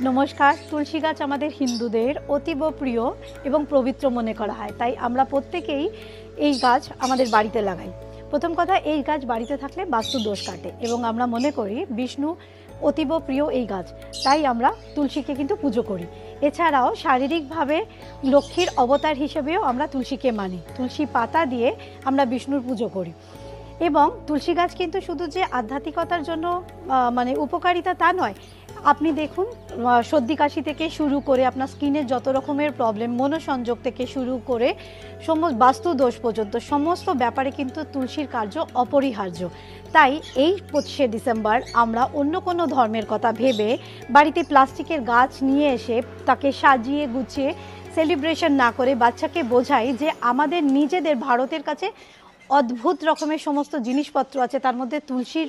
নমস্কার। তুলসী গাছ আমাদের হিন্দুদের অতীব প্রিয় এবং পবিত্র মনে করা হয়, তাই আমরা প্রত্যেকেই এই গাছ আমাদের বাড়িতে লাগাই। প্রথম কথা, এই গাছ বাড়িতে থাকলে বাস্তু দোষ কাটে এবং আমরা মনে করি বিষ্ণু অতীব প্রিয় এই গাছ, তাই আমরা তুলসীকে কিন্তু পুজো করি। এছাড়াও শারীরিকভাবে লক্ষ্মীর অবতার হিসেবেও আমরা তুলসীকে মানি। তুলসী পাতা দিয়ে আমরা বিষ্ণুর পুজো করি। এবং তুলসী গাছ কিন্তু শুধু যে আধ্যাত্মিকতার জন্য উপকারিতা তা নয়। আপনি দেখুন, সর্দি কাশি থেকে শুরু করে আপনার স্কিনের যত রকমের প্রবলেম, মনোসংযোগ থেকে শুরু করে বাস্তু দোষ পর্যন্ত সমস্ত ব্যাপারে কিন্তু তুলসীর কার্য অপরিহার্য। তাই এই 25শে ডিসেম্বর আমরা অন্য কোনো ধর্মের কথা ভেবে বাড়িতে প্লাস্টিকের গাছ নিয়ে এসে তাকে সাজিয়ে গুছিয়ে সেলিব্রেশন না করে বাচ্চাকে বোঝাই যে আমাদের নিজেদের ভারতের কাছে অদ্ভুত রকমের সমস্ত জিনিসপত্র আছে, তার মধ্যে তুলসীর